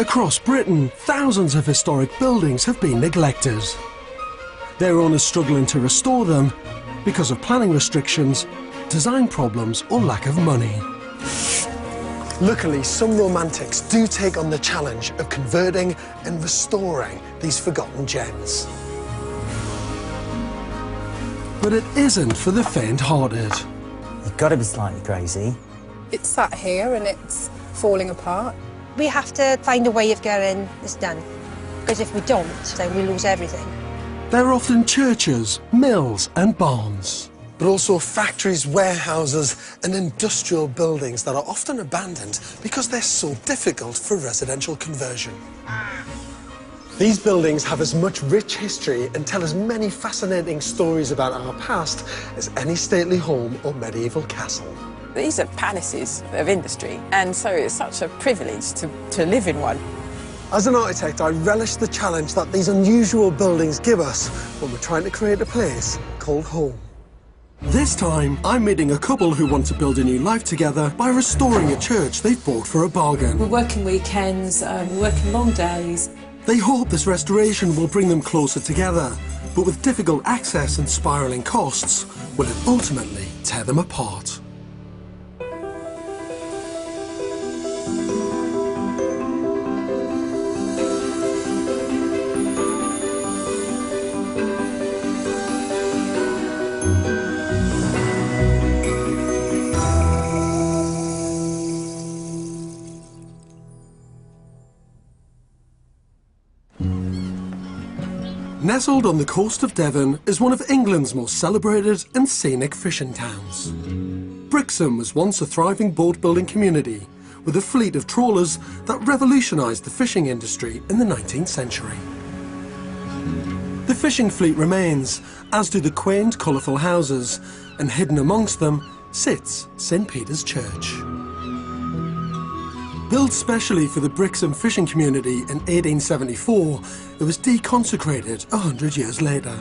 Across Britain, thousands of historic buildings have been neglected. Their owners struggling to restore them because of planning restrictions, design problems or lack of money. Luckily, some romantics do take on the challenge of converting and restoring these forgotten gems. But it isn't for the faint-hearted. You've got to be slightly crazy. It's sat here and it's falling apart. We have to find a way of getting this done, because if we don't, then we lose everything. They're often churches, mills and barns, but also factories, warehouses and industrial buildings that are often abandoned because they're so difficult for residential conversion. These buildings have as much rich history and tell as many fascinating stories about our past as any stately home or medieval castle. These are palaces of industry, and so it's such a privilege to live in one. As an architect, I relish the challenge that these unusual buildings give us when we're trying to create a place called home. This time, I'm meeting a couple who want to build a new life together by restoring a church they've bought for a bargain. We're working weekends, we're working long days. They hope this restoration will bring them closer together, but with difficult access and spiralling costs, will it ultimately tear them apart? Nestled on the coast of Devon is one of England's most celebrated and scenic fishing towns. Brixham was once a thriving boat-building community with a fleet of trawlers that revolutionised the fishing industry in the 19th century. The fishing fleet remains, as do the quaint, colourful houses, and hidden amongst them sits St Peter's Church. Built specially for the Brixham fishing community in 1874, it was deconsecrated 100 years later.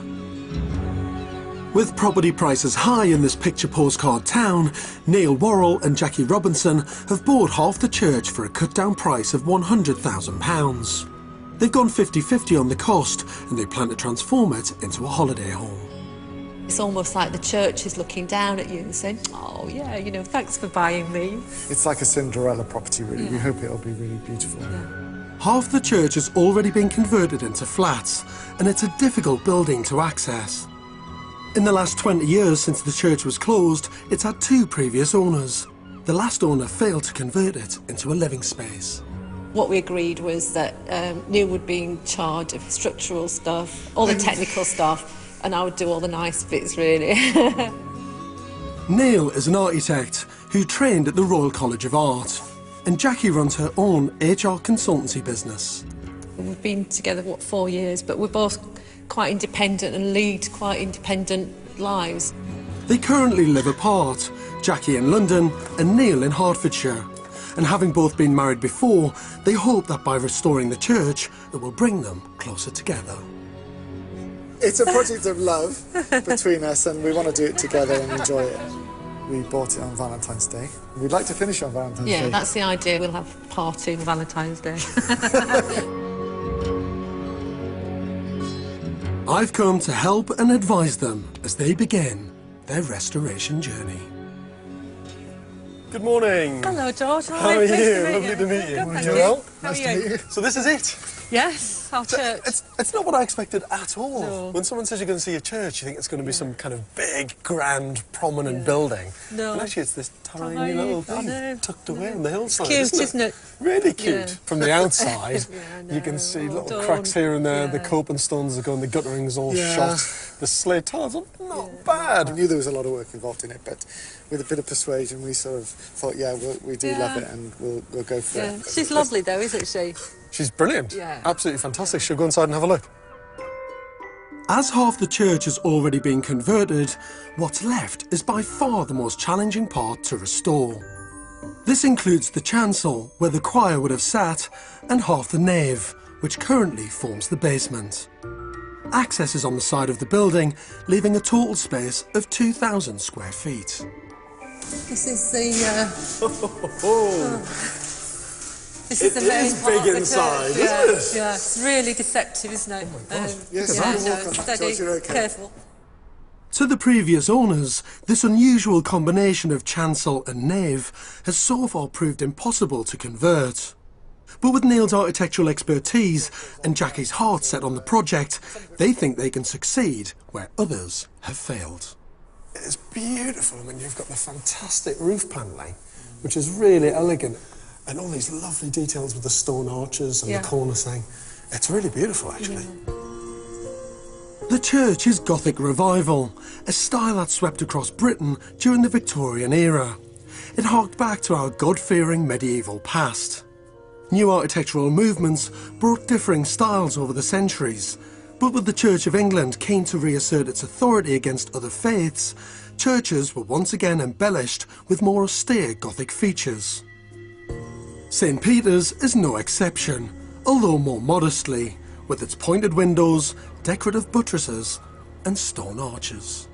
With property prices high in this picture postcard town, Neil Worrell and Jackie Robinson have bought half the church for a cut-down price of £100,000. They've gone 50-50 on the cost, and they plan to transform it into a holiday home. It's almost like the church is looking down at you and saying, oh yeah, you know, thanks for buying me. It's like a Cinderella property, really. We hope it'll be really beautiful. Half the church has already been converted into flats, and it's a difficult building to access. In the last 20 years since the church was closed, it's had 2 previous owners. The last owner failed to convert it into a living space. What we agreed was that Neil would be in charge of structural stuff, all the technical stuff, and I would do all the nice bits, really. Neil is an architect who trained at the Royal College of Art, and Jackie runs her own HR consultancy business. We've been together, what, 4 years, but we're both quite independent and lead quite independent lives. They currently live apart, Jackie in London and Neil in Hertfordshire. And having both been married before, they hope that by restoring the church, it will bring them closer together. It's a project of love between us, and we want to do it together and enjoy it. We bought it on Valentine's Day. We'd like to finish on Valentine's Day. Yeah, that's the idea. We'll have a party on Valentine's Day. I've come to help and advise them as they begin their restoration journey. Good morning. Hello, George. How are you? Lovely to meet you. Good, thank You you. well? How are Nice to meet you. So this is it. Yes, our church. It's not what I expected at all. No. When someone says you're going to see a church, you think it's going to be some kind of big, grand, prominent building. No. And actually it's this tiny Tiny, little I thing know. tucked away on the hillside. Cute, isn't it? Really cute. Yeah. From the outside, Yeah, I you can know. see All little done. cracks here and there, the Yeah. coping stones are going, the guttering's all Yeah. shot, the slate tiles are not bad. I knew there was a lot of work involved in it, but with a bit of persuasion, we sort of thought, yeah, we do love it, and we'll go for Yeah. it. She's lovely, though, isn't she? She's brilliant. Yeah. Absolutely fantastic. She'll go inside and have a look. As half the church has already been converted, what's left is by far the most challenging part to restore. This includes the chancel, where the choir would have sat, and half the nave, which currently forms the basement. Access is on the side of the building, leaving a total space of 2,000 square feet. This is the... This is the main part big of the inside, church. isn't it? Yeah, it's really deceptive, isn't it? Yes, yeah, you can walk on that, steady, George, you're okay. careful. To the previous owners, this unusual combination of chancel and nave has so far proved impossible to convert. But with Neil's architectural expertise and Jackie's heart set on the project, they think they can succeed where others have failed. It's beautiful when you've got the fantastic roof panelling, which is really elegant, and all these lovely details with the stone arches and the cornicing. It's really beautiful, actually. The church is Gothic Revival, a style that swept across Britain during the Victorian era. It harked back to our God-fearing medieval past. New architectural movements brought differing styles over the centuries, but with the Church of England keen to reassert its authority against other faiths, churches were once again embellished with more austere Gothic features. St. Peter's is no exception, although more modestly, with its pointed windows, decorative buttresses and stone arches.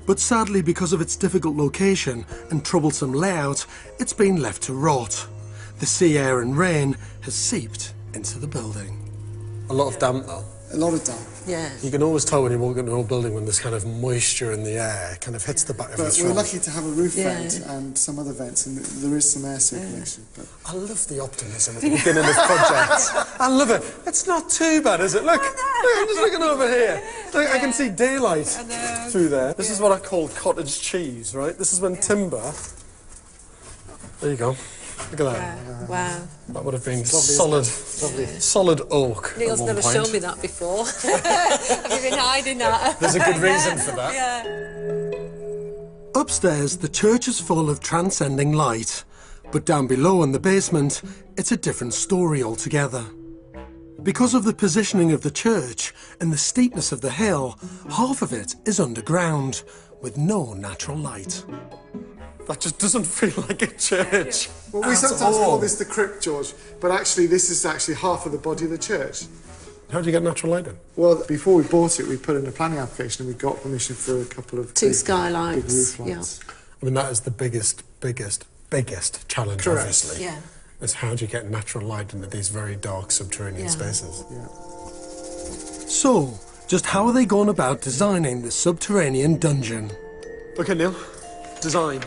But sadly, because of its difficult location and troublesome layout, it's been left to rot. The sea air and rain has seeped into the building. A lot of damp though. A lot of damp. Yeah. You can always tell when you walk into an old building when there's kind of moisture in the air kind of hits the back of your But throat. we're lucky to have a roof vent and some other vents, and there is some air circulation. But I love the optimism at the beginning of projects. I love it. It's not too bad, is it? Look, look, I'm just looking over here. Look, I can see daylight through there. This is what I call cottage cheese, right? This is when timber... There you go. Look at that. Wow. That would have been solid oak. Neil's at one never point. shown me that before. Have you been hiding that? There's a good reason for that. Yeah. Upstairs, the church is full of transcending light, but down below in the basement, it's a different story altogether. Because of the positioning of the church and the steepness of the hill, half of it is underground, with no natural light. That just doesn't feel like a church. well, we sometimes call this the crypt, George, but actually this is actually half of the body of the church. How do you get natural light in? Well, before we bought it, we put in a planning application and we got permission for a couple of Two big skylights. roof lights. I mean, that is the biggest challenge, Correct. obviously. Yeah. Is how do you get natural light into these very dark subterranean spaces? Yeah. So, just how are they going about designing the subterranean dungeon? Okay, Neil. Design.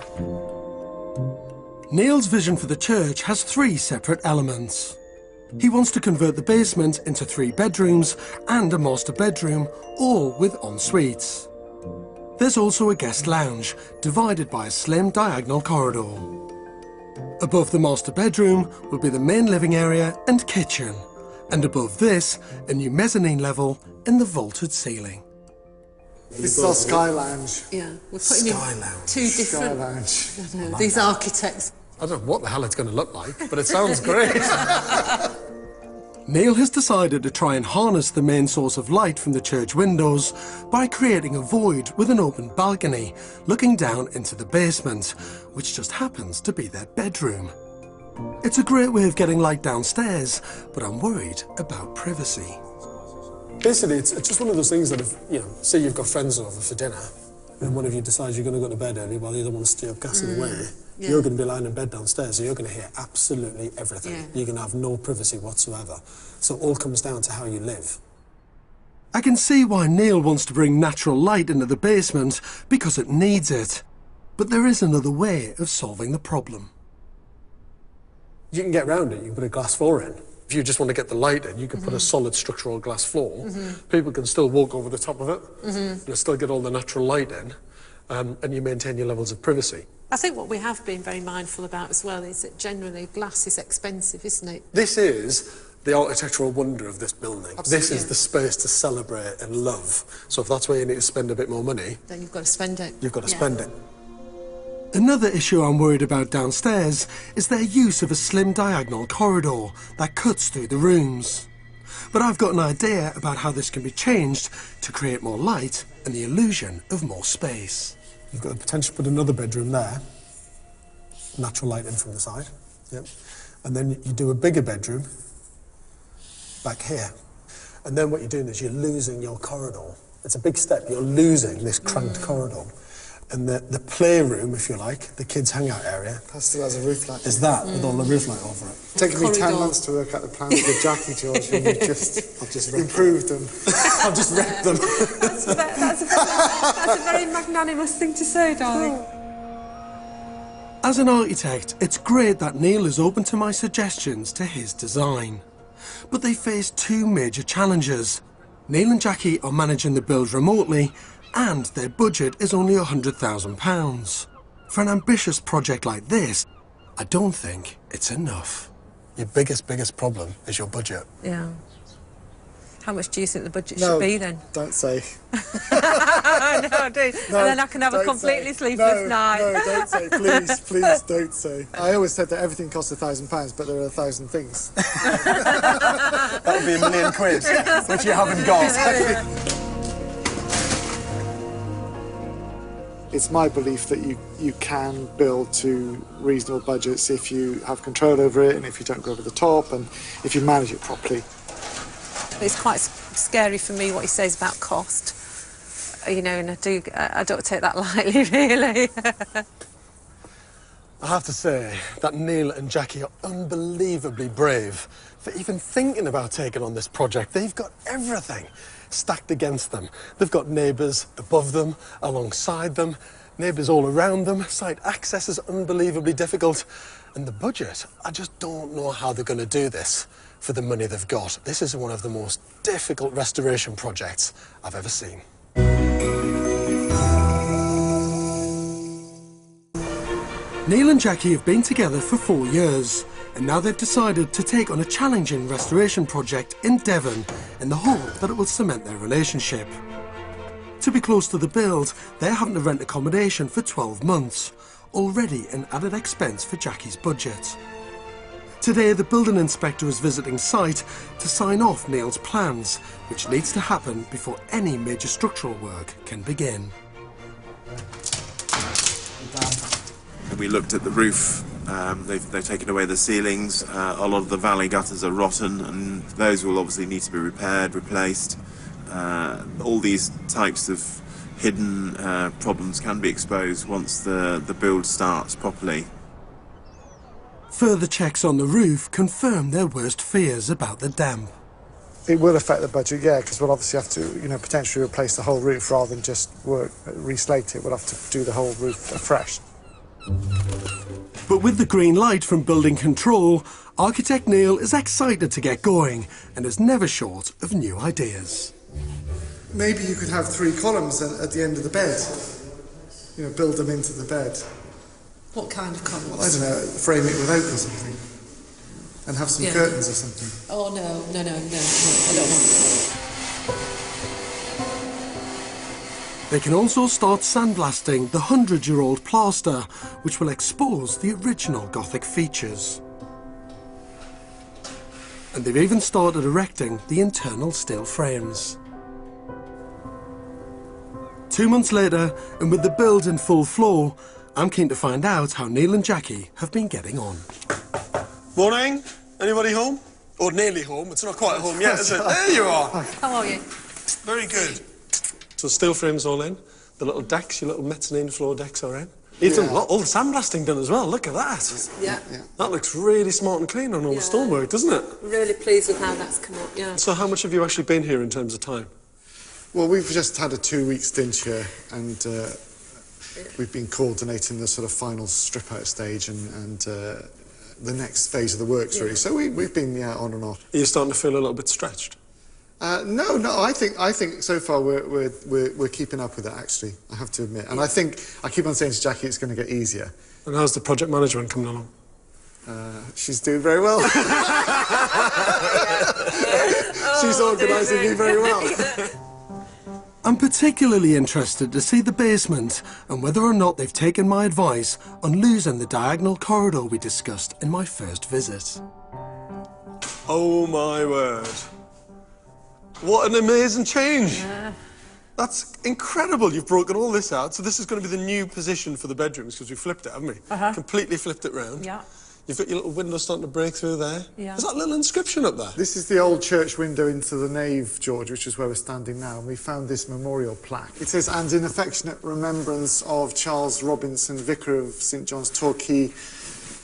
Neil's vision for the church has 3 separate elements. He wants to convert the basement into 3 bedrooms and a master bedroom, all with en-suites. There's also a guest lounge, divided by a slim diagonal corridor. Above the master bedroom will be the main living area and kitchen, and above this, a new mezzanine level in the vaulted ceiling. This is our Sky Lounge. Yeah. We're putting in Sky Lounge. 2 Sky different... Lounge. I don't know, these architects. I don't know what the hell it's going to look like, but it sounds great. Neil has decided to try and harness the main source of light from the church windows by creating a void with an open balcony looking down into the basement, which just happens to be their bedroom. It's a great way of getting light downstairs, but I'm worried about privacy. Basically, it's just one of those things that if, say you've got friends over for dinner, and one of you decides you're going to go to bed early while the other one stay up gassing away, you're going to be lying in bed downstairs, so you're going to hear absolutely everything. Yeah. You're going to have no privacy whatsoever. So it all comes down to how you live. I can see why Neil wants to bring natural light into the basement, because it needs it. But there is another way of solving the problem. You can get around it. You can put a glass floor in. If you just want to get the light in, you can put a solid structural glass floor. People can still walk over the top of it. You'll still get all the natural light in, and you maintain your levels of privacy. I think what we have been very mindful about as well is that generally glass is expensive, isn't it? This is the architectural wonder of this building. Absolutely. This is the space to celebrate and love. So if that's where you need to spend a bit more money, Then you've got to spend it. you've got to spend it. Another issue I'm worried about downstairs is their use of a slim diagonal corridor that cuts through the rooms. But I've got an idea about how this can be changed to create more light and the illusion of more space. You've got the potential to put another bedroom there, natural light in from the side, and then you do a bigger bedroom back here. And then what you're doing is you're losing your corridor. It's a big step, you're losing this cramped corridor. And the playroom, if you like, the kids' hangout area, That still has a roof light. is that with all the roof light over it. It's taken me 10 Corridor. months to work out the plans with Jackie, George, and I've just improved them. I've just read them. That's a very magnanimous thing to say, darling. As an architect, it's great that Neil is open to my suggestions to his design. But they face two major challenges. Neil and Jackie are managing the build remotely, and their budget is only £100,000. For an ambitious project like this, I don't think it's enough. Your biggest problem is your budget. Yeah. How much do you think the budget No, should be then? don't say. No, I do. No, and then I can have a don't completely say. sleepless night. No, don't say. Please don't say. I always said that everything costs £1,000, but there are 1,000 things. That would be £1 million, which you haven't got. It's my belief that you can build to reasonable budgets if you have control over it and if you don't go over the top and if you manage it properly. It's quite scary for me what he says about cost, you know, and I don't take that lightly, really. I have to say that Neil and Jackie are unbelievably brave for even thinking about taking on this project. They've got everything stacked against them. They've got neighbours above them, alongside them, neighbours all around them. Site access is unbelievably difficult. And the budget, I just don't know how they're going to do this for the money they've got. This is one of the most difficult restoration projects I've ever seen. Neil and Jackie have been together for 4 years, and now they've decided to take on a challenging restoration project in Devon in the hope that it will cement their relationship. To be close to the build, they're having to rent accommodation for 12 months, already an added expense for Jackie's budget. Today, the building inspector is visiting site to sign off Neil's plans, which needs to happen before any major structural work can begin. We looked at the roof, they've taken away the ceilings, a lot of the valley gutters are rotten and those will obviously need to be repaired, replaced. All these types of hidden problems can be exposed once the build starts properly. Further checks on the roof confirm their worst fears about the damp. It will affect the budget, yeah, because we'll obviously have to, you know, potentially replace the whole roof rather than just reslate it. We'll have to do the whole roof afresh. But with the green light from building control, architect Neil is excited to get going and is never short of new ideas. Maybe you could have 3 columns at the end of the bed. You know, build them into the bed. What kind of colours? I don't know, frame it with oak or something. And have some curtains or something. Oh, no, I don't want They can also start sandblasting the 100-year-old plaster, which will expose the original Gothic features. And they've even started erecting the internal steel frames. 2 months later, and with the build in full flow, I'm keen to find out how Neil and Jackie have been getting on. Morning. Anybody home? Or nearly home. It's not quite home yet, is it? There you are. How are you? Very good. So steel frames all in. The little decks, your little mezzanine floor decks are in. You've done all the sandblasting done as well. Look at that. Yeah. That looks really smart and clean on all the stonework, doesn't it? Really pleased with how that's come up, yeah. So how much have you actually been here in terms of time? Well, we've just had a 2-week stint here and we've been coordinating the sort of final strip-out stage and the next phase of the works, really. So we've been on and off. Are you starting to feel a little bit stretched? No. I think so far we're keeping up with it. Actually, I have to admit. And I think I keep on saying to Jackie it's going to get easier. And how's the project management coming along? She's doing very well. She's organising me very well. I'm particularly interested to see the basement and whether or not they've taken my advice on losing the diagonal corridor we discussed in my first visit. Oh my word. What an amazing change. Yeah. That's incredible. You've broken all this out. So this is going to be the new position for the bedrooms because we flipped it, haven't we? Completely flipped it round. Yeah. You've got your little window starting to break through there. Yeah. There's that little inscription up there. This is the old church window into the nave, George, which is where we're standing now, and we found this memorial plaque. It says, "And in affectionate remembrance of Charles Robinson, Vicar of St John's, Torquay,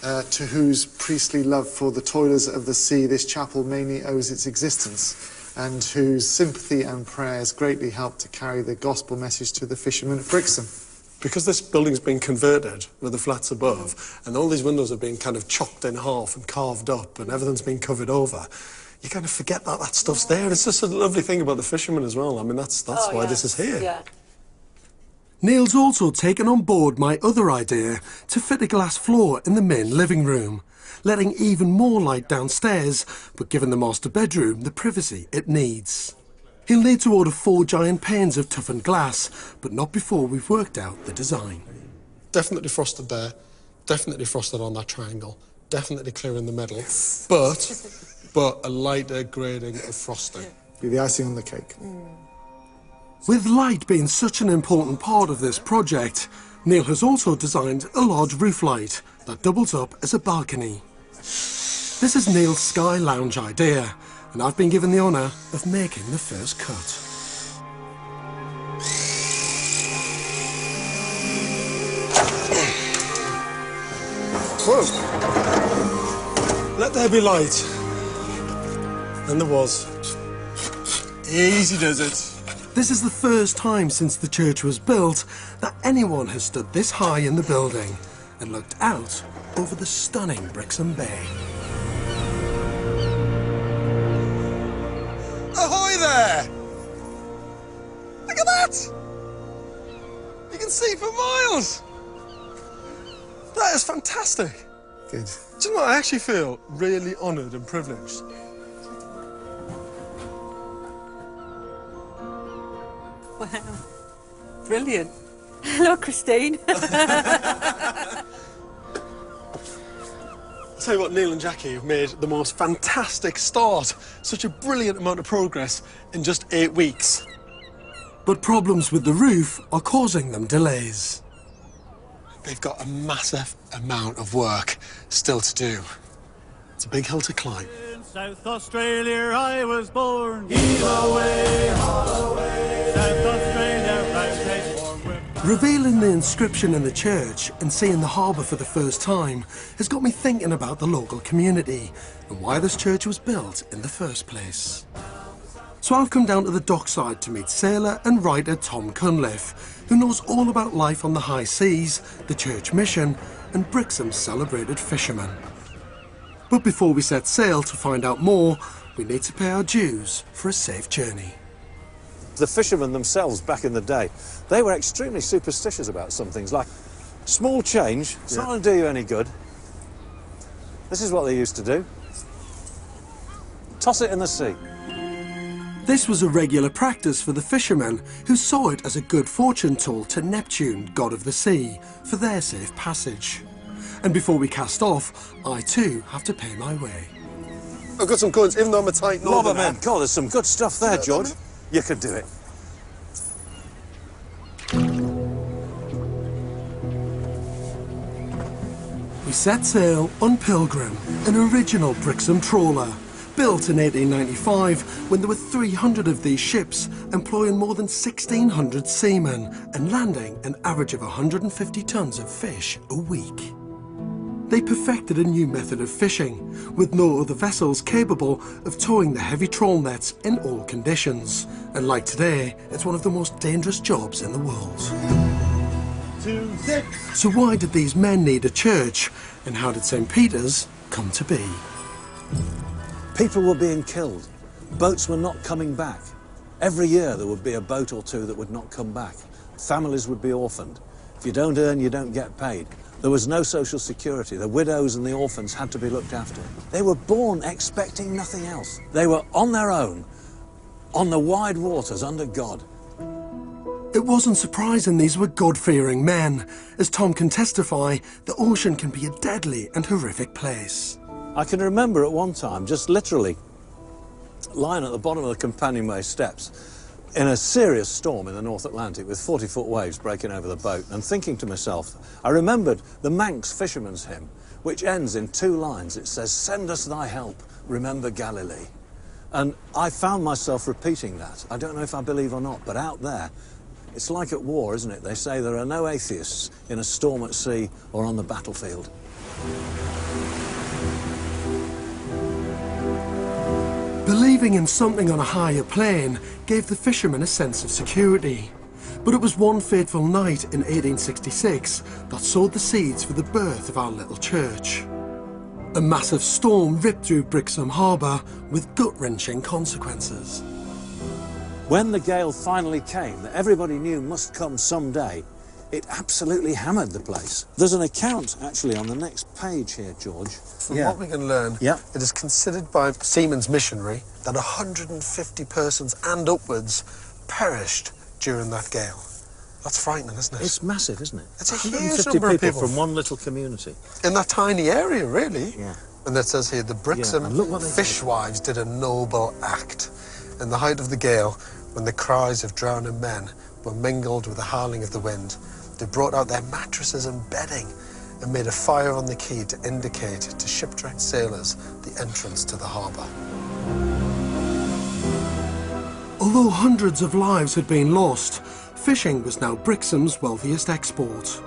to whose priestly love for the toilers of the sea this chapel mainly owes its existence, and whose sympathy and prayers greatly helped to carry the gospel message to the fishermen of Brixham." Because this building's been converted with the flats above, and all these windows have been kind of chopped in half and carved up, and everything's been covered over, you kind of forget that that stuff's there. It's just a lovely thing about the fishermen as well. I mean, that's why this is here. Yeah. Neil's also taken on board my other idea to fit a glass floor in the main living room, letting even more light downstairs, but giving the master bedroom the privacy it needs. He'll need to order 4 giant panes of toughened glass, but not before we've worked out the design. Definitely frosted there, definitely frosted on that triangle, definitely clear in the middle, but a lighter grading of frosting. Be the icing on the cake. With light being such an important part of this project, Neil has also designed a large roof light that doubles up as a balcony. This is Neil's Sky Lounge idea, and I've been given the honour of making the first cut. Whoa! Let there be light. And there was. Easy does it. This is the first time since the church was built that anyone has stood this high in the building and looked out over the stunning Brixham Bay. Ahoy there! Look at that! You can see for miles! That is fantastic. Good. Do you know what? I actually feel really honoured and privileged. Wow. Brilliant. Hello, Christine. I'll tell you what, Neil and Jackie have made the most fantastic start. Such a brilliant amount of progress in just 8 weeks. But problems with the roof are causing them delays. They've got a massive amount of work still to do. It's a big hill to climb. In South Australia I was born. Heave away, haul away. South Australia, right place for women. Revealing the inscription in the church and seeing the harbour for the first time has got me thinking about the local community and why this church was built in the first place. So I've come down to the dockside to meet sailor and writer Tom Cunliffe, who knows all about life on the high seas, the church mission and Brixham's celebrated fishermen. But before we set sail to find out more, we need to pay our dues for a safe journey. The fishermen themselves back in the day, they were extremely superstitious about some things, like small change, it's not going to do you any good. This is what they used to do. Toss it in the sea. This was a regular practice for the fishermen, who saw it as a good fortune tool to Neptune, god of the sea, for their safe passage. And before we cast off, I too have to pay my way. I've got some coins, even though I'm a tight northerner. Man, God, there's some good stuff there, George. You could do it. We set sail on Pilgrim, an original Brixham trawler, built in 1895 when there were 300 of these ships, employing more than 1,600 seamen and landing an average of 150 tons of fish a week. They perfected a new method of fishing, with no other vessels capable of towing the heavy trawl nets in all conditions. And like today, it's one of the most dangerous jobs in the world. 2, 6. So why did these men need a church, and how did St. Peter's come to be? People were being killed. Boats were not coming back. Every year there would be a boat or two that would not come back. Families would be orphaned. If you don't earn, you don't get paid. There was no social security. The widows and the orphans had to be looked after. They were born expecting nothing else. They were on their own, on the wide waters under God. It wasn't surprising these were God-fearing men. As Tom can testify, the ocean can be a deadly and horrific place. I can remember at one time, just literally lying at the bottom of the companionway steps in a serious storm in the North Atlantic with 40-foot waves breaking over the boat, and thinking to myself, I remembered the Manx fisherman's hymn, which ends in 2 lines. It says, "Send us thy help, remember Galilee." And I found myself repeating that. I don't know if I believe or not, but out there, it's like at war, isn't it? They say there are no atheists in a storm at sea or on the battlefield. Believing in something on a higher plane gave the fishermen a sense of security. But it was one fateful night in 1866 that sowed the seeds for the birth of our little church. A massive storm ripped through Brixham Harbour with gut-wrenching consequences. When the gale finally came, that everybody knew must come someday, it absolutely hammered the place. There's an account, actually, on the next page here, George. From what we can learn, it is considered by Seamen's Missionary that 150 persons and upwards perished during that gale. That's frightening, isn't it? It's massive, isn't it? It's a huge 150 number of people from one little community. in that tiny area, really. Yeah. And it says here, the Brixham and look what they fishwives did a noble act. In the height of the gale, when the cries of drowning men were mingled with the howling of the wind, they brought out their mattresses and bedding and made a fire on the quay to indicate to shipwrecked sailors the entrance to the harbour. Although hundreds of lives had been lost, fishing was now Brixham's wealthiest export.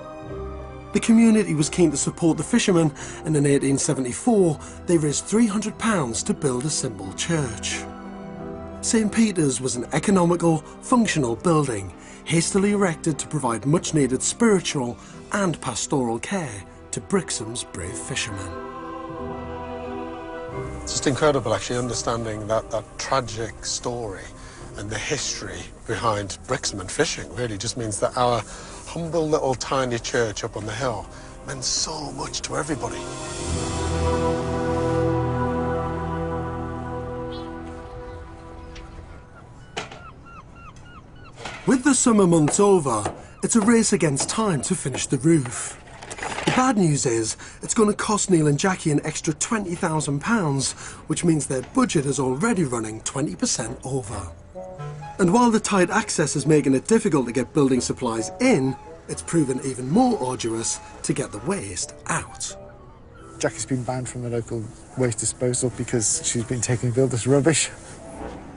The community was keen to support the fishermen, and in 1874 they raised £300 to build a simple church. St Peter's was an economical, functional building, hastily erected to provide much-needed spiritual and pastoral care to Brixham's brave fishermen. It's just incredible, actually, understanding that tragic story and the history behind Brixham and fishing. Really just means that our humble little tiny church up on the hill meant so much to everybody. With the summer months over, it's a race against time to finish the roof. The bad news is, it's going to cost Neil and Jackie an extra £20,000, which means their budget is already running 20% over. And while the tight access is making it difficult to get building supplies in, it's proven even more arduous to get the waste out. Jackie's been banned from the local waste disposal because she's been taking builders' rubbish.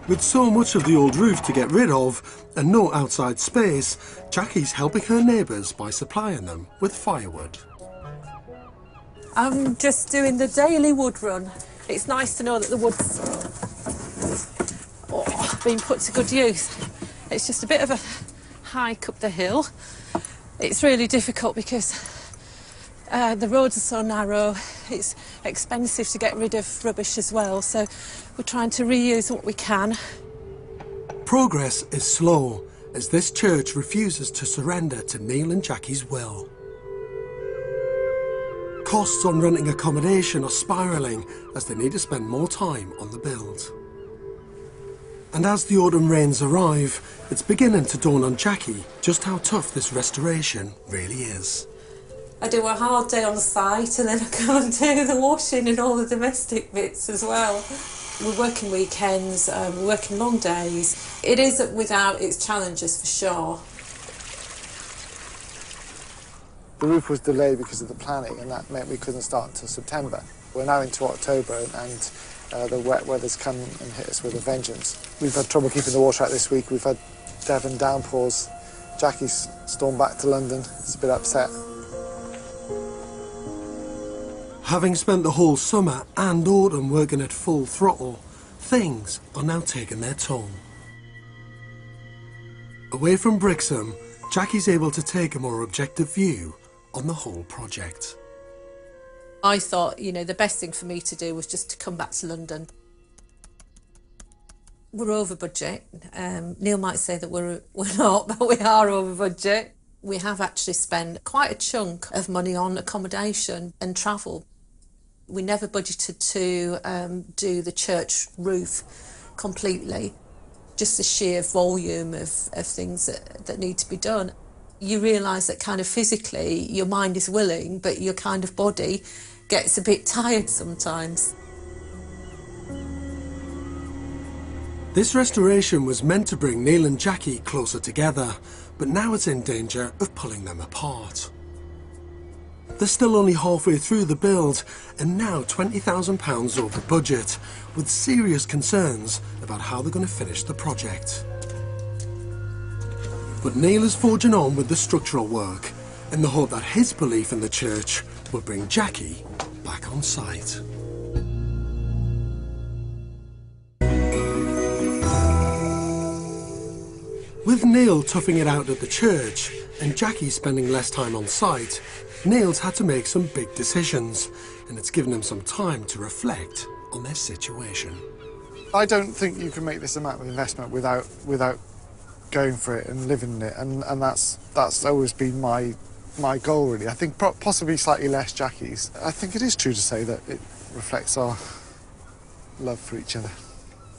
With so much of the old roof to get rid of and no outside space, Jackie's helping her neighbours by supplying them with firewood. I'm just doing the daily wood run. It's nice to know that the wood's being put to good use. It's just a bit of a hike up the hill. It's really difficult because the roads are so narrow. It's expensive to get rid of rubbish as well, so we're trying to reuse what we can. Progress is slow as this church refuses to surrender to Neil and Jackie's will. Costs on renting accommodation are spiralling as they need to spend more time on the build. And as the autumn rains arrive, it's beginning to dawn on Jackie just how tough this restoration really is. I do a hard day on the site and then I go and do the washing and all the domestic bits as well. We're working weekends, we're working long days. It is without its challenges for sure. The roof was delayed because of the planning, and that meant we couldn't start until September. We're now into October, and the wet weather's come and hit us with a vengeance. We've had trouble keeping the water out this week. We've had Devon downpours. Jackie's stormed back to London. It's a bit upset. Having spent the whole summer and autumn working at full throttle, things are now taking their toll. Away from Brixham, Jackie's able to take a more objective view on the whole project. I thought, you know, the best thing for me to do was just to come back to London. We're over budget. Neil might say that we're not, but we are over budget. We have actually spent quite a chunk of money on accommodation and travel. We never budgeted to do the church roof completely. Just the sheer volume of things that need to be done. You realise that kind of physically your mind is willing, but your kind of body gets a bit tired sometimes. This restoration was meant to bring Neil and Jackie closer together, but now it's in danger of pulling them apart. They're still only halfway through the build and now £20,000 over budget, with serious concerns about how they're going to finish the project. But Neil is forging on with the structural work in the hope that his belief in the church will bring Jackie back on site. With Neil toughing it out at the church and Jackie spending less time on site, Neil's had to make some big decisions, and it's given him some time to reflect on their situation. I don't think you can make this amount of investment without going for it and living in it, and that's always been my goal, really. I think possibly slightly less Jackie's. I think it is true to say that it reflects our love for each other.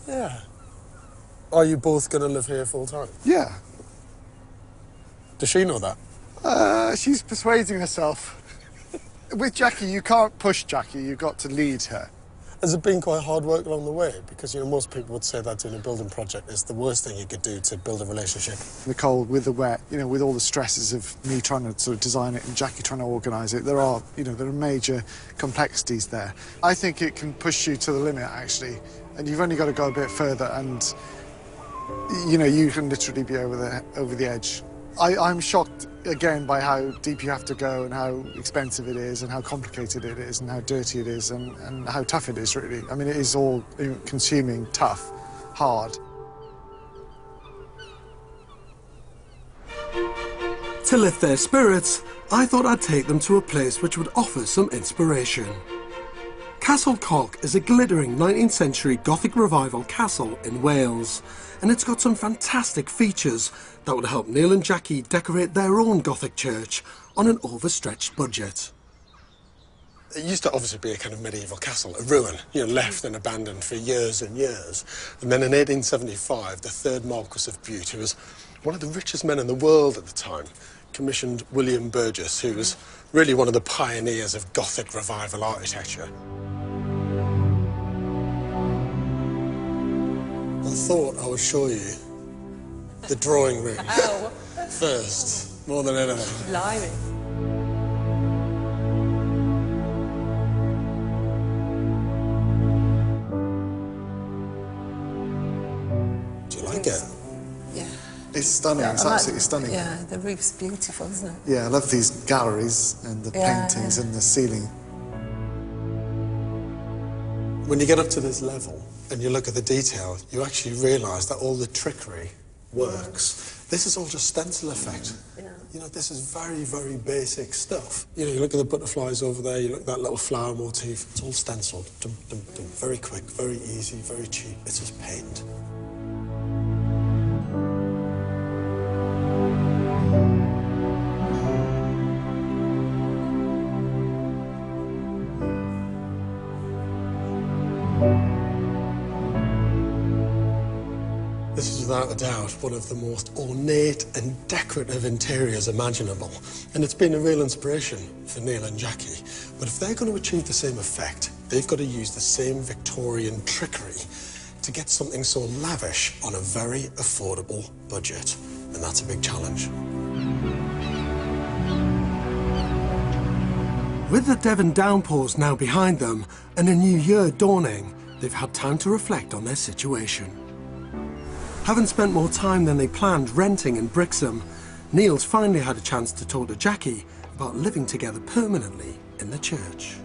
Yeah. Are you both going to live here full time? Yeah. Does she know that? She's persuading herself. With Jackie, you can't push Jackie, you've got to lead her. Has it been quite hard work along the way? Because, you know, most people would say that doing a building project is the worst thing you could do to build a relationship. The cold, with the wet, you know, with all the stresses of me trying to sort of design it and Jackie trying to organise it, there are major complexities there. I think it can push you to the limit, actually, and you've only got to go a bit further and, you know, you can literally be over the edge. I'm shocked, again, by how deep you have to go and how expensive it is and how complicated it is and how dirty it is and how tough it is, really. I mean, it is all consuming, tough, hard. To lift their spirits, I thought I'd take them to a place which would offer some inspiration. Castle Coch is a glittering 19th century Gothic Revival castle in Wales, and it's got some fantastic features that would help Neil and Jackie decorate their own Gothic church on an overstretched budget. It used to obviously be a kind of medieval castle, a ruin, you know, left and abandoned for years and years. And then in 1875, the third Marquess of Bute, who was one of the richest men in the world at the time, commissioned William Burgess, who was really one of the pioneers of Gothic Revival architecture. I thought I would show you the drawing room first, more than anything. Blimey. Do you like it? Yeah. It's stunning, it's absolutely stunning. Yeah, the roof's beautiful, isn't it? Yeah, I love these galleries and the paintings and the ceiling. When you get up to this level and you look at the detail, you actually realise that all the trickery works. This is all just stencil effect. Yeah. You know, this is very, very basic stuff. You know, you look at the butterflies over there, you look at that little flower motif, it's all stenciled. Dum, dum, dum. Very quick, very easy, very cheap. It's just paint. This is without a doubt one of the most ornate and decorative interiors imaginable, and it's been a real inspiration for Neil and Jackie. But if they're going to achieve the same effect, they've got to use the same Victorian trickery to get something so lavish on a very affordable budget, and that's a big challenge. With the Devon downpours now behind them and a new year dawning, they've had time to reflect on their situation. Having spent more time than they planned renting in Brixham, Neil's finally had a chance to talk to Jackie about living together permanently in the church.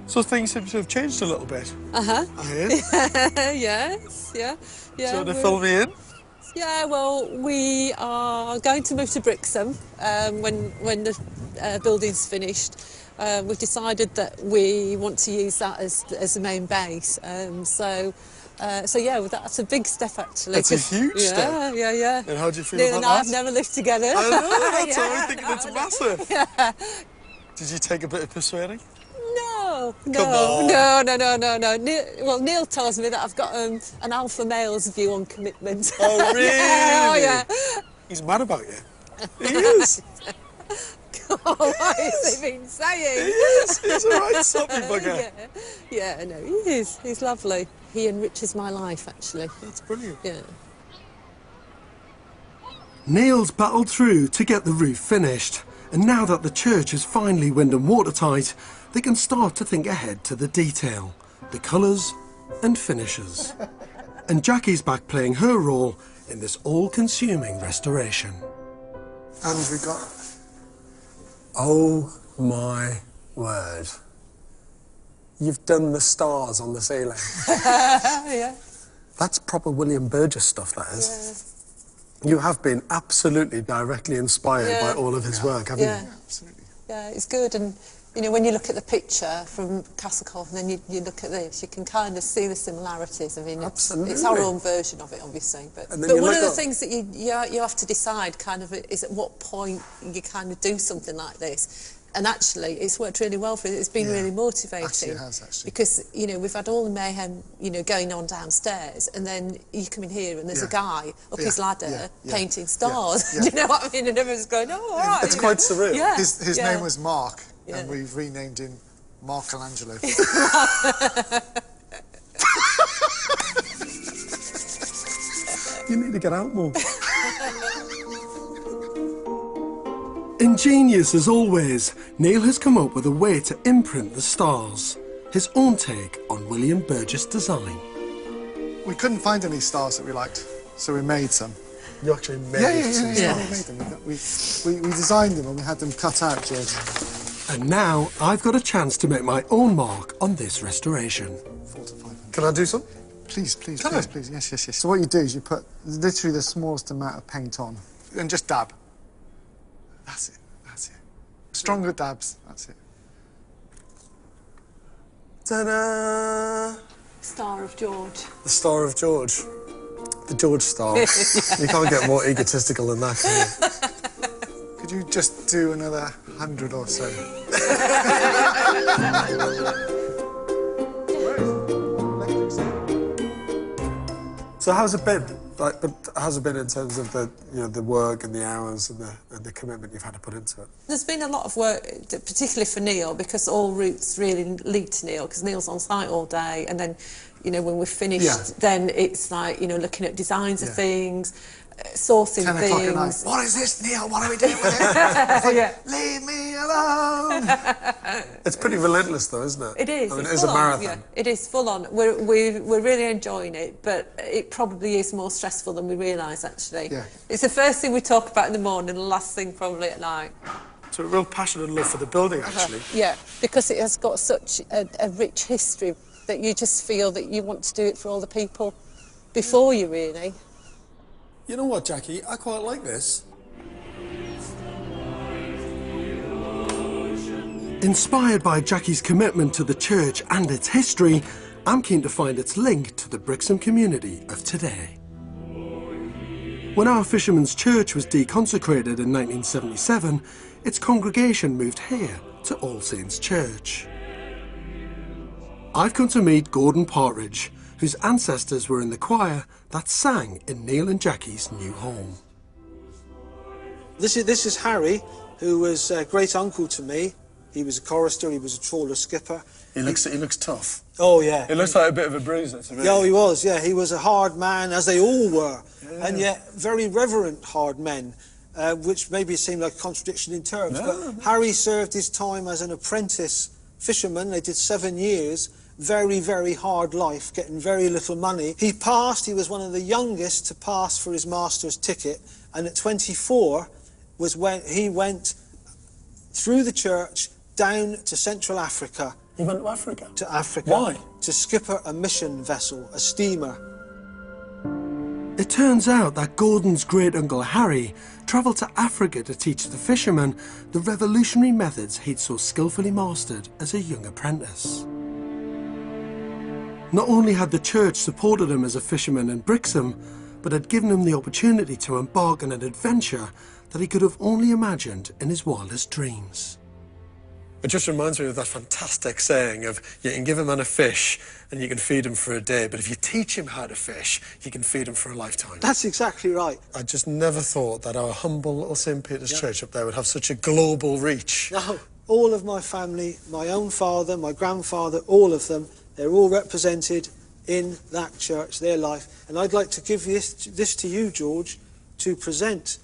So things seem to have changed a little bit. Uh-huh. I hear. Yes, yeah. Do you want to fill me in? Yeah, well, we are going to move to Brixham when the building's finished. We've decided that we want to use that as the main base. So yeah, well, that's a big step actually. That's a huge step. Yeah. And how do you feel Neil about and that? I have never lived together. I know, that's why I'm thinking no, it's massive. Yeah. Did you take a bit of persuading? No. Come on. Neil tells me that I've got an alpha male's view on commitment. Oh, really? Yeah. He's mad about you. He is. God, what has he been saying? He is. He's a right soppy bugger. Yeah, no, he is. He's lovely. He enriches my life, actually. That's brilliant. Yeah. Neil's battled through to get the roof finished, And now that the church is finally wind and watertight, they can start to think ahead to the detail, the colours and finishes. And Jackie's back playing her role in this all-consuming restoration. And we got... Oh my word. You've done the stars on the ceiling. Yeah. That's proper William Burgess stuff, that is. Yeah. You have been absolutely directly inspired by all of his work, haven't you? Yeah, absolutely. Yeah, it's good. And, you know, when you look at the picture from Castlecove and then you look at this, you can kind of see the similarities. I mean, it's our own version of it, obviously. But one of the things that you have to decide kind of is at what point you kind of do something like this. And actually, it's worked really well for us. It's been really motivating. Actually, it has, actually. Because, you know, we've had all the mayhem, you know, going on downstairs, and then you come in here and there's a guy up his ladder painting stars. Do you know what I mean? And everyone's going, oh, all right. It's quite surreal. Yeah. His name was Mark, and we've renamed him Michelangelo. You need to get out more. Ingenious as always, Neil has come up with a way to imprint the stars, his own take on William Burgess' design. We couldn't find any stars that we liked, so we made some. You actually made some stars? We made them. We designed them and we had them cut out, George. And now I've got a chance to make my own mark on this restoration. 400 to 500. Can I do some? Please. Yes. So what you do is you put literally the smallest amount of paint on and just dab. That's it. Stronger dabs, that's it. Ta-da! Star of George. The Star of George. The George Star. You can't get more egotistical than that, can you? Could you just do another 100 or so? So how's it been? How's it been in terms of the work and the hours and the commitment you've had to put into it? There's been a lot of work, particularly for Neil, because all routes really lead to Neil, because Neil's on site all day, and then, you know, when we're finished, then it's like, you know, looking at designs of things, sourcing 10 things. o'clock at night. What is this, Neil? What are we doing with it? Leave me alone. It's pretty relentless, though, isn't it? It is. I mean, it is a marathon. Yeah, it is full on. We're really enjoying it, but it probably is more stressful than we realise, actually. Yeah. It's the first thing we talk about in the morning, and the last thing probably at night. So a real passion and love for the building, actually. Yeah, because it has got such a rich history that you just feel that you want to do it for all the people before you, really. You know what, Jackie? I quite like this. Inspired by Jackie's commitment to the church and its history, I'm keen to find its link to the Brixham community of today. When our Fisherman's Church was deconsecrated in 1977, its congregation moved here to All Saints Church. I've come to meet Gordon Partridge, whose ancestors were in the choir that sang in Neil and Jackie's new home. This is Harry, who was a great uncle to me. He was a chorister, he was a trawler skipper. He looks tough. Oh, yeah. He looks like a bit of a bruiser to me. Yeah, he was, yeah. He was a hard man, as they all were, and yet very reverent hard men, which maybe seemed like a contradiction in terms. But Harry served his time as an apprentice fisherman. They did 7 years. Very, very hard life, getting very little money. He passed, he was one of the youngest to pass for his master's ticket, and at 24 was when he went through the church down to Central Africa. He went to Africa? To Africa. Why? To skipper a mission vessel, a steamer. It turns out that Gordon's great-uncle Harry travelled to Africa to teach the fishermen the revolutionary methods he'd so skillfully mastered as a young apprentice. Not only had the church supported him as a fisherman in Brixham, but had given him the opportunity to embark on an adventure that he could have only imagined in his wildest dreams. It just reminds me of that fantastic saying of, you can give a man a fish and you can feed him for a day, but if you teach him how to fish, you can feed him for a lifetime. That's exactly right. I just never thought that our humble little St. Peter's Church up there would have such a global reach. No, all of my family, my own father, my grandfather, all of them, they're all represented in that church, their life. And I'd like to give this to you, George, to present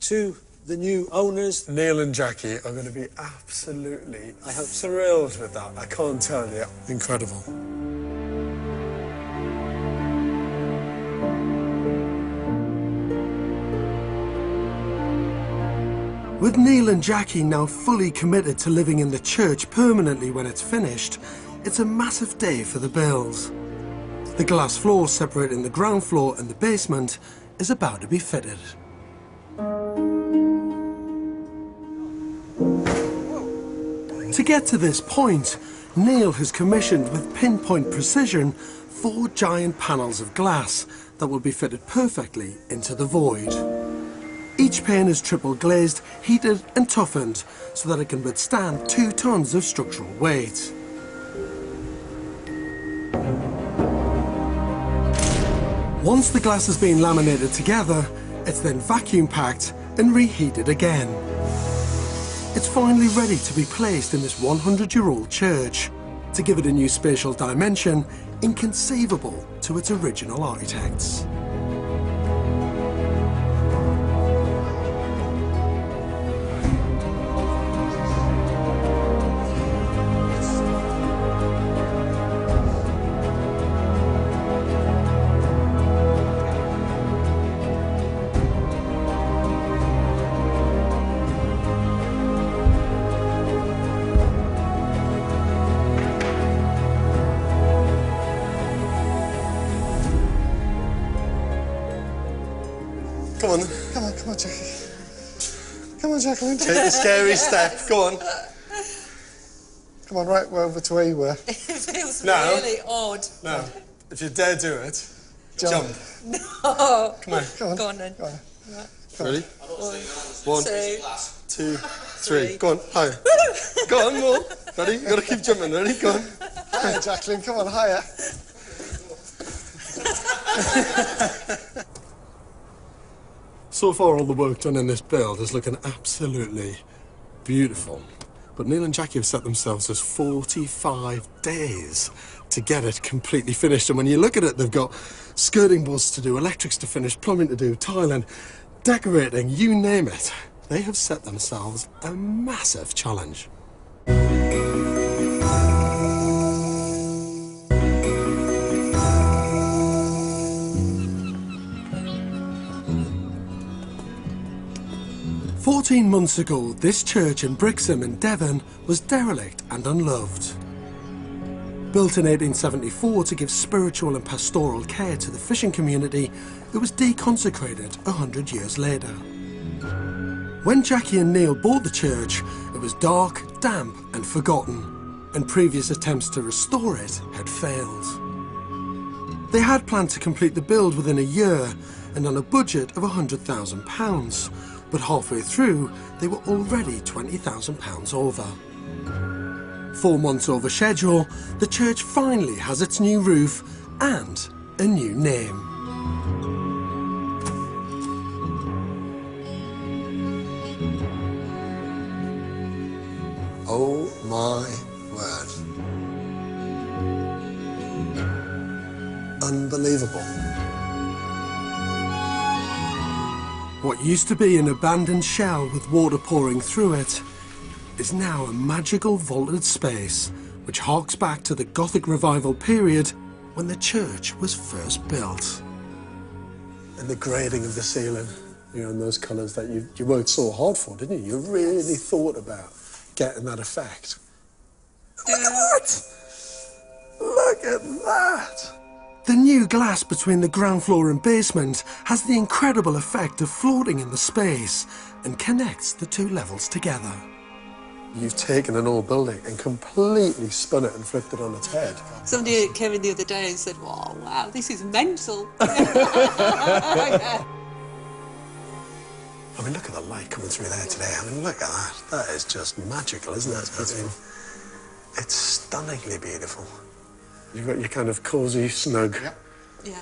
to the new owners. Neil and Jackie are going to be absolutely, I hope, thrilled with that. I can't tell you. Incredible. With Neil and Jackie now fully committed to living in the church permanently when it's finished, it's a massive day for the Bills. The glass floor separating the ground floor and the basement is about to be fitted. To get to this point, Neil has commissioned with pinpoint precision 4 giant panels of glass that will be fitted perfectly into the void. Each pane is triple glazed, heated and toughened so that it can withstand 2 tons of structural weight. Once the glass has been laminated together, it's then vacuum packed and reheated again. It's finally ready to be placed in this 100-year-old church to give it a new spatial dimension inconceivable to its original architects. Come on, Jackie. Come on, Jacqueline, take the scary step. Go on. Come on, right over to where you were. It feels really odd. No. If you dare do it, jump. No. Come on. Go on then. Go on. Right. Ready? 1, 2, 3. Go on, higher. Go on, more. Ready? You've got to keep jumping. Ready? Go on. Higher, Jacqueline. Come on, higher. So far, all the work done in this build is looking absolutely beautiful. But Neil and Jackie have set themselves as 45 days to get it completely finished. And when you look at it, they've got skirting boards to do, electrics to finish, plumbing to do, tiling, decorating, you name it. They have set themselves a massive challenge. 14 months ago, this church in Brixham in Devon was derelict and unloved. Built in 1874 to give spiritual and pastoral care to the fishing community, it was deconsecrated 100 years later. When Jackie and Neil bought the church, it was dark, damp and forgotten, and previous attempts to restore it had failed. They had planned to complete the build within a year and on a budget of £100,000, but halfway through, they were already £20,000 over. 4 months over schedule, the church finally has its new roof and a new name. Oh my word. Unbelievable. What used to be an abandoned shell with water pouring through it is now a magical vaulted space which harks back to the Gothic Revival period when the church was first built. And the grading of the ceiling, you know, and those colours that you worked so hard for, didn't you? You really thought about getting that effect. Look at that! Look at that! The new glass between the ground floor and basement has the incredible effect of floating in the space and connects the 2 levels together. You've taken an old building and completely spun it and flipped it on its head. Somebody came in the other day and said, "Oh, wow, this is mental." I mean, look at the light coming through there today. I mean, look at that. That is just magical, isn't it? I mean, it's stunningly beautiful. You've got your kind of cosy, snug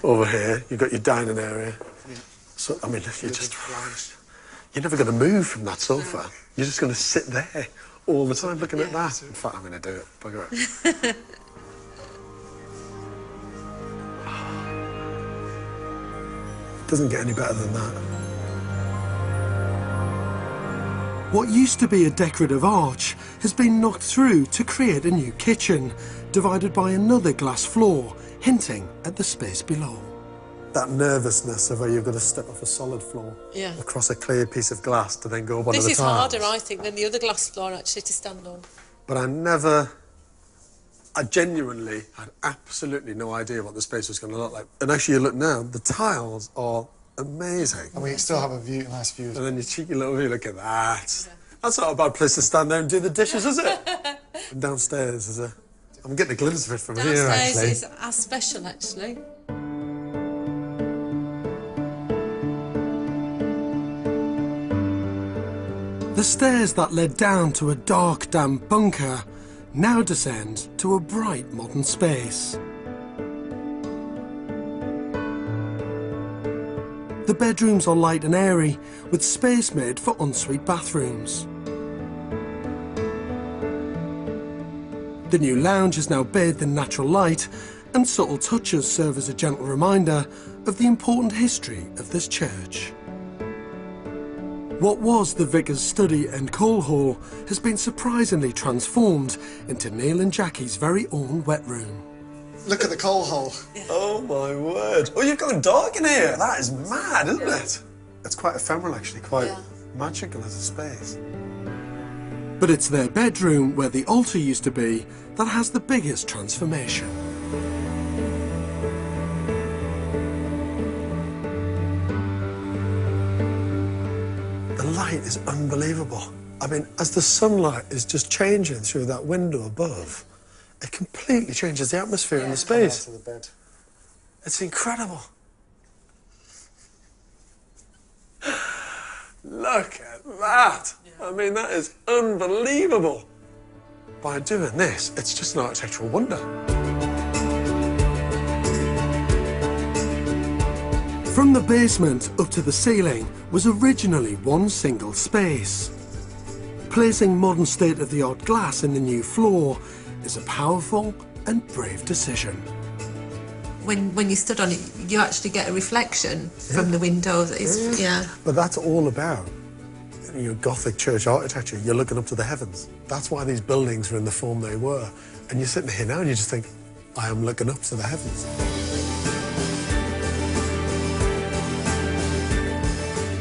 over here. You've got your dining area. Yeah. So, I mean, you're never going to move from that sofa. You're just going to sit there all the time looking at that. In fact, I'm going to do it. Bugger it. Doesn't get any better than that. What used to be a decorative arch has been knocked through to create a new kitchen, divided by another glass floor, hinting at the space below. That nervousness of where you've got to step off a solid floor across a clear piece of glass to then go up onto the tiles. This is harder, I think, than the other glass floor actually to stand on. But I genuinely had absolutely no idea what the space was going to look like. And actually, you look now, the tiles are amazing. And we still have a view, a nice view. And then your cheeky little view, look at that. Yeah. That's not a bad place to stand there and do the dishes, is it? And downstairs is a... I'm getting a glimpse of it from here, actually. Downstairs is as special, actually. The stairs that led down to a dark, damp bunker now descend to a bright modern space. The bedrooms are light and airy, with space made for ensuite bathrooms. The new lounge is now bathed in natural light, and subtle touches serve as a gentle reminder of the important history of this church. What was the vicar's study and coal hall has been surprisingly transformed into Neil and Jackie's very own wet room. Look at the coal hole. Yeah. Oh, my word. Oh, you've gone dark in here. That is mad, isn't it? It's quite ephemeral, actually, quite magical as a space. But it's their bedroom, where the altar used to be, that has the biggest transformation. The light is unbelievable. I mean, as the sunlight is just changing through that window above, it completely changes the atmosphere in the space. Come out of the bed. It's incredible. Look at that. I mean, that is unbelievable. By doing this, it's just an architectural wonder. From the basement up to the ceiling was originally one single space. Placing modern state-of-the-art glass in the new floor is a powerful and brave decision. When you stood on it, you actually get a reflection from the windows. But that's all about your Gothic church architecture. You're looking up to the heavens. That's why these buildings were in the form they were. And you're sitting here now and you just think, I am looking up to the heavens.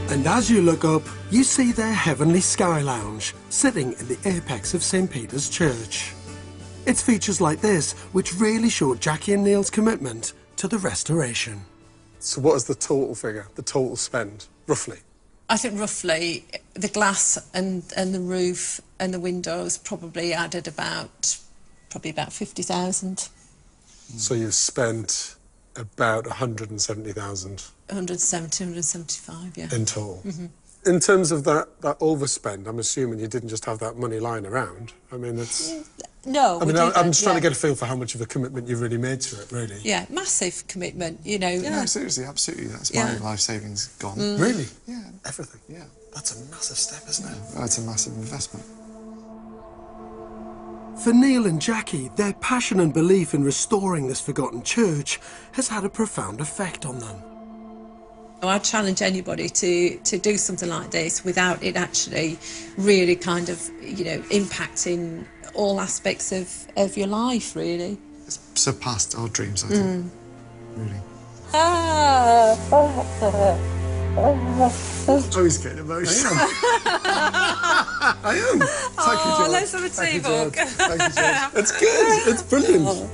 And as you look up, you see their heavenly sky lounge sitting in the apex of St. Peter's Church. It's features like this which really showed Jackie and Neil's commitment to the restoration. So what is the total figure, the total spend, roughly? I think roughly the glass and the roof and the windows probably added about 50,000. So you've spent about 170,000. 170, 175, yeah. In total. In terms of that overspend, I'm assuming you didn't just have that money lying around. I mean, it's... No, I'm just trying to get a feel for how much of a commitment you've really made to it, really. Yeah, massive commitment, you know. Yeah, seriously, absolutely. That's my life savings gone. Really? Yeah. Everything? Yeah. That's a massive step, isn't it? Oh, it's a massive investment. For Neil and Jackie, their passion and belief in restoring this forgotten church has had a profound effect on them. I challenge anybody to do something like this without it actually really kind of, you know, impacting all aspects of your life, really. It's surpassed our dreams, I think. Really. Oh, he's getting emotional. I am. Thank you, George. Let's have a tea book. Thank you, George. It's good. It's brilliant.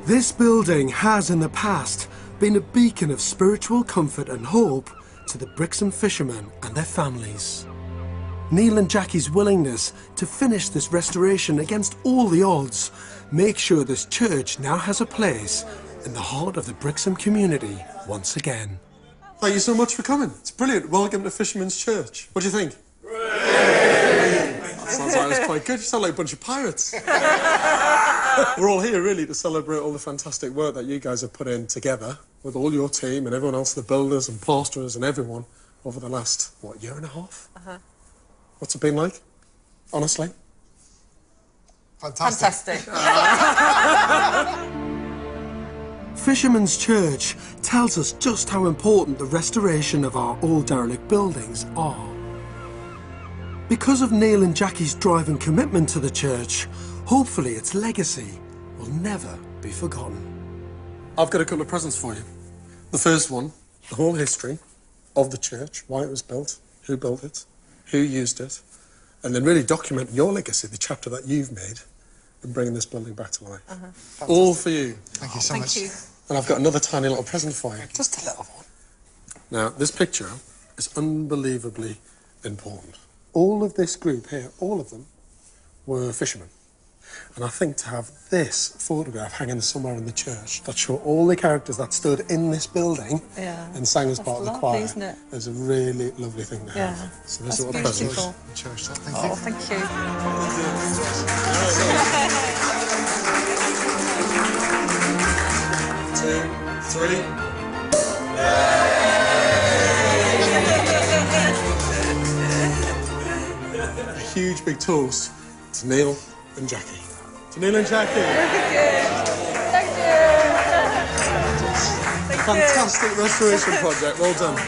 This building has in the past been a beacon of spiritual comfort and hope to the Brixham fishermen and their families. Neil and Jackie's willingness to finish this restoration against all the odds makes sure this church now has a place in the heart of the Brixham community once again. Thank you so much for coming. It's brilliant. Welcome to Fisherman's Church. What do you think? Sounds like it was quite good. You sound like a bunch of pirates. We're all here, really, to celebrate all the fantastic work that you guys have put in together with all your team and everyone else, the builders and plasterers and everyone, over the last, what, year and a half? What's it been like, honestly? Fantastic. For Fisherman's Church tells us just how important the restoration of our old derelict buildings are. Because of Neil and Jackie's drive and commitment to the church, hopefully its legacy will never be forgotten. I've got a couple of presents for you. The first one, the whole history of the church, why it was built, who built it, who used it, and then really document your legacy, the chapter that you've made, and bringing this building back to life. All for you. Thank you so much. Thank you. And I've got another tiny little present for you. Just a little one. Now, this picture is unbelievably important. All of this group here, all of them, were fishermen. And I think to have this photograph hanging somewhere in the church that show all the characters that stood in this building and sang as part of the choir is a really lovely thing to have. So this is what present. Church, thank you. Thank you. Two, three. A huge big toast to Neil and Jackie. To Neil and Jackie. Thank you. Fantastic restoration project, well done.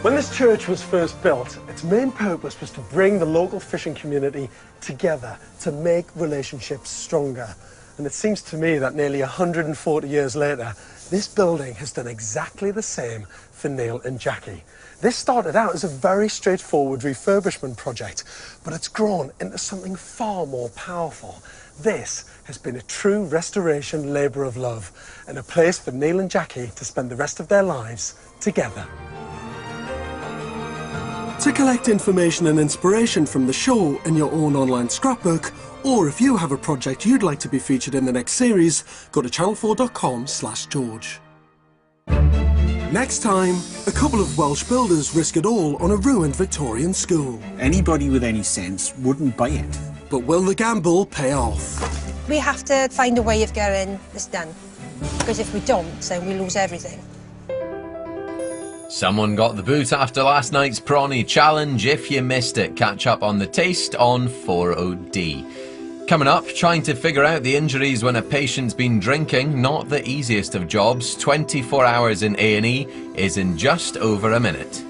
When this church was first built, its main purpose was to bring the local fishing community together, to make relationships stronger. And it seems to me that nearly 140 years later, this building has done exactly the same for Neil and Jackie. This started out as a very straightforward refurbishment project, but it's grown into something far more powerful. This has been a true restoration labour of love and a place for Neil and Jackie to spend the rest of their lives together. To collect information and inspiration from the show in your own online scrapbook, or if you have a project you'd like to be featured in the next series, go to channel4.com/George. Next time, a couple of Welsh builders risk it all on a ruined Victorian school. Anybody with any sense wouldn't buy it. But will the gamble pay off? We have to find a way of getting this done, because if we don't, then we lose everything. Someone got the boot after last night's Prawny Challenge. If you missed it, catch up on the taste on 40D. Coming up, trying to figure out the injuries when a patient's been drinking, not the easiest of jobs. 24 hours in A&E is in just over a minute.